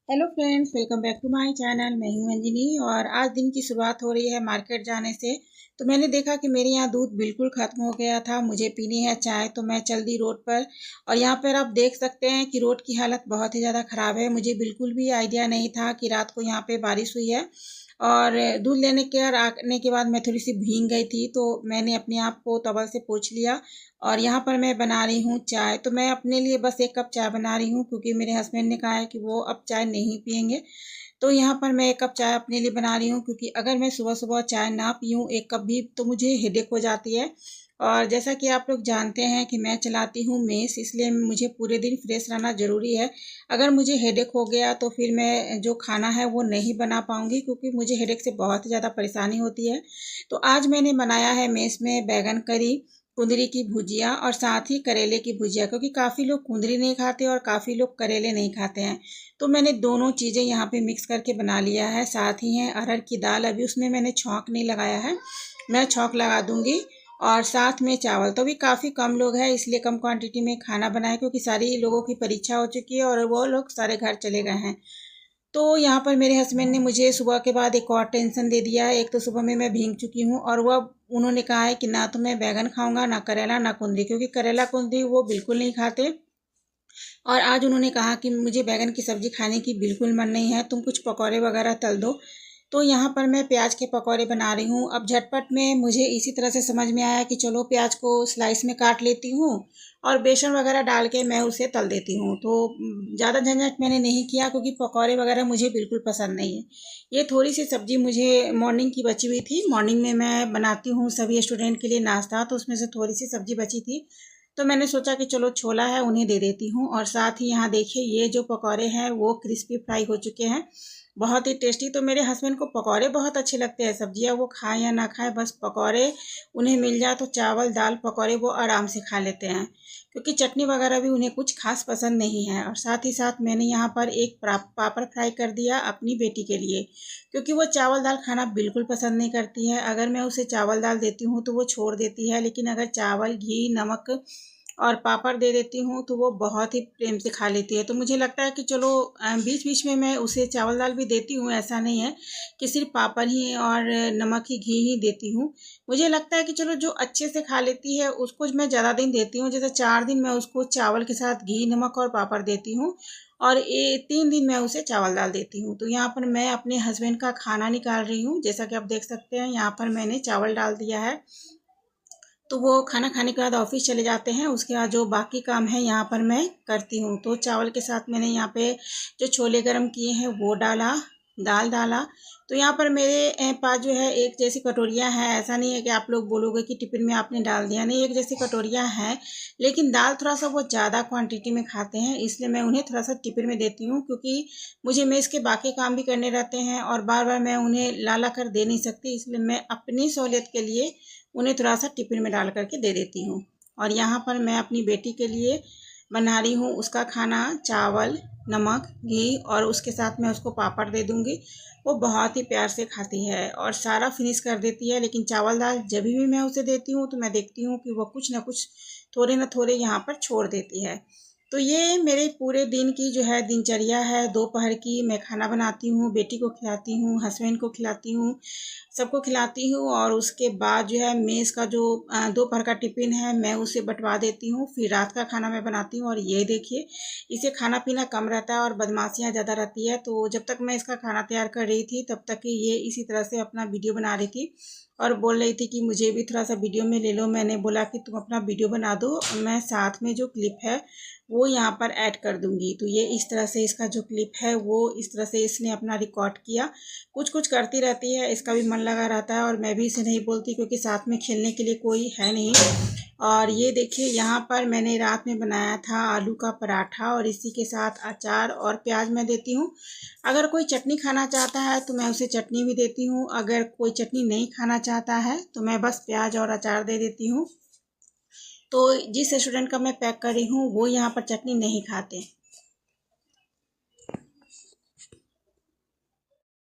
Hello friends, welcome back to my channel. मैं हूं अंजनी और आज दिन की शुरुआत हो रही है मार्केट जाने से। तो मैंने देखा कि मेरे यहाँ दूध बिल्कुल ख़त्म हो गया था। मुझे पीनी है चाय, तो मैं चल दी रोड पर। और यहाँ पर आप देख सकते हैं कि रोड की हालत बहुत ही ज़्यादा ख़राब है। मुझे बिल्कुल भी आइडिया नहीं था कि रात को यहाँ पे बारिश हुई है। और दूध लेने के आने के बाद मैं थोड़ी सी भीग गई थी, तो मैंने अपने आप को टॉवल से पोंछ लिया। और यहाँ पर मैं बना रही हूँ चाय। तो मैं अपने लिए बस एक कप चाय बना रही हूँ, क्योंकि मेरे हस्बैंड ने कहा है कि वो अब चाय नहीं पियेंगे। तो यहाँ पर मैं एक कप चाय अपने लिए बना रही हूँ, क्योंकि अगर मैं सुबह सुबह चाय ना पीऊँ एक कप भी, तो मुझे हेडेक हो जाती है। और जैसा कि आप लोग जानते हैं कि मैं चलाती हूँ मेस, इसलिए मुझे पूरे दिन फ्रेश रहना ज़रूरी है। अगर मुझे हेडेक हो गया तो फिर मैं जो खाना है वो नहीं बना पाऊँगी, क्योंकि मुझे हेडेक से बहुत ज़्यादा परेशानी होती है। तो आज मैंने बनाया है मेस में बैगन करी, कुंदरी की भुजिया और साथ ही करेले की भुजिया, क्योंकि काफ़ी लोग कुंदरी नहीं खाते और काफ़ी लोग करेले नहीं खाते हैं। तो मैंने दोनों चीज़ें यहाँ पे मिक्स करके बना लिया है। साथ ही है अरहर की दाल, अभी उसमें मैंने छौंक नहीं लगाया है, मैं छौंक लगा दूंगी। और साथ में चावल। तो अभी काफ़ी कम लोग हैं, इसलिए कम क्वांटिटी में खाना बनाए, क्योंकि सारी लोगों की परीक्षा हो चुकी है और वो लोग सारे घर चले गए हैं। तो यहाँ पर मेरे हस्बैंड ने मुझे सुबह के बाद एक और टेंशन दे दिया है। एक तो सुबह में मैं भीग चुकी हूँ, और वह उन्होंने कहा है कि ना तो मैं बैगन खाऊंगा, ना करेला, ना कुंदरी, क्योंकि करेला कुंदरी वो बिल्कुल नहीं खाते। और आज उन्होंने कहा कि मुझे बैगन की सब्ज़ी खाने की बिल्कुल मन नहीं है, तुम कुछ पकौड़े वगैरह तल दो। तो यहाँ पर मैं प्याज के पकौड़े बना रही हूँ। अब झटपट में मुझे इसी तरह से समझ में आया कि चलो प्याज को स्लाइस में काट लेती हूँ और बेसन वगैरह डाल के मैं उसे तल देती हूँ। तो ज़्यादा झंझट मैंने नहीं किया, क्योंकि पकौड़े वगैरह मुझे बिल्कुल पसंद नहीं है। ये थोड़ी सी सब्ज़ी मुझे मॉर्निंग की बची हुई थी। मॉर्निंग में मैं बनाती हूँ सभी स्टूडेंट के लिए नाश्ता, तो उसमें से थोड़ी सी सब्ज़ी बची थी। तो मैंने सोचा कि चलो छोला है उन्हें दे देती हूँ। और साथ ही यहाँ देखिए, ये जो पकौड़े हैं वो क्रिस्पी फ्राई हो चुके हैं, बहुत ही टेस्टी। तो मेरे हस्बैंड को पकौड़े बहुत अच्छे लगते हैं, सब्जियाँ वो खाएं या ना खाएं, बस पकौड़े उन्हें मिल जाए तो चावल दाल पकौड़े वो आराम से खा लेते हैं, क्योंकि चटनी वगैरह भी उन्हें कुछ खास पसंद नहीं है। और साथ ही साथ मैंने यहाँ पर एक पापड़ फ्राई कर दिया अपनी बेटी के लिए, क्योंकि वो चावल दाल खाना बिल्कुल पसंद नहीं करती है। अगर मैं उसे चावल दाल देती हूँ तो वो छोड़ देती है, लेकिन अगर चावल घी नमक और पापड़ दे देती हूँ तो वो बहुत ही प्रेम से खा लेती है। तो मुझे लगता है कि चलो बीच बीच में मैं उसे चावल दाल भी देती हूँ, ऐसा नहीं है कि सिर्फ पापड़ ही और नमक ही घी ही देती हूँ। मुझे लगता है कि चलो जो अच्छे से खा लेती है उसको मैं ज़्यादा दिन देती हूँ। जैसे 4 दिन मैं उसको चावल के साथ घी नमक और पापड़ देती हूँ, और ये 3 दिन मैं उसे चावल दाल देती हूँ। तो यहाँ पर मैं अपने हस्बैंड का खाना निकाल रही हूँ। जैसा कि आप देख सकते हैं, यहाँ पर मैंने चावल डाल दिया है। तो वो खाना खाने के बाद ऑफिस चले जाते हैं। उसके बाद जो बाकी काम है यहाँ पर मैं करती हूँ। तो चावल के साथ मैंने यहाँ पे जो छोले गरम किए हैं वो डाला, दाल डाला। तो यहाँ पर मेरे पास जो है एक जैसी कटोरियाँ हैं। ऐसा नहीं है कि आप लोग बोलोगे कि टिफिन में आपने डाल दिया, नहीं, एक जैसी कटोरियाँ हैं। लेकिन दाल थोड़ा सा वो ज़्यादा क्वांटिटी में खाते हैं, इसलिए मैं उन्हें थोड़ा सा टिफिन में देती हूँ, क्योंकि मुझे मेस के बाकी काम भी करने रहते हैं और बार बार मैं उन्हें ला ला कर दे नहीं सकती। इसलिए मैं अपनी सहूलियत के लिए उन्हें थोड़ा सा टिफिन में डाल करके दे देती हूँ। और यहाँ पर मैं अपनी बेटी के लिए बना रही हूँ उसका खाना, चावल नमक घी, और उसके साथ मैं उसको पापड़ दे दूँगी। वो बहुत ही प्यार से खाती है और सारा फिनिश कर देती है। लेकिन चावल दाल जब भी मैं उसे देती हूँ तो मैं देखती हूँ कि वो कुछ ना कुछ थोड़े ना थोड़े यहाँ पर छोड़ देती है। तो ये मेरे पूरे दिन की जो है दिनचर्या है। दोपहर की मैं खाना बनाती हूँ, बेटी को खिलाती हूँ, हस्बैंड को खिलाती हूँ, सबको खिलाती हूँ। और उसके बाद जो है मेस का जो दोपहर का टिफ़िन है मैं उसे बंटवा देती हूँ। फिर रात का खाना मैं बनाती हूँ। और ये देखिए, इसे खाना पीना कम रहता है और बदमाशियाँ ज़्यादा रहती है। तो जब तक मैं इसका खाना तैयार कर रही थी तब तक ये इसी तरह से अपना वीडियो बना रही थी और बोल रही थी कि मुझे भी थोड़ा सा वीडियो में ले लो। मैंने बोला कि तुम अपना वीडियो बना दो, मैं साथ में जो क्लिप है वो यहाँ पर ऐड कर दूँगी। तो ये इस तरह से इसका जो क्लिप है वो इस तरह से इसने अपना रिकॉर्ड किया। कुछ कुछ करती रहती है, इसका भी मन लगा रहता है और मैं भी इसे नहीं बोलती, क्योंकि साथ में खेलने के लिए कोई है नहीं। और ये देखिए, यहाँ पर मैंने रात में बनाया था आलू का पराठा और इसी के साथ अचार और प्याज मैं देती हूँ। अगर कोई चटनी खाना चाहता है तो मैं उसे चटनी भी देती हूँ। अगर कोई चटनी नहीं खाना चाहता है तो मैं बस प्याज और अचार दे देती हूँ। तो जिस स्टूडेंट का मैं पैक कर रही हूँ वो यहाँ पर चटनी नहीं खाते।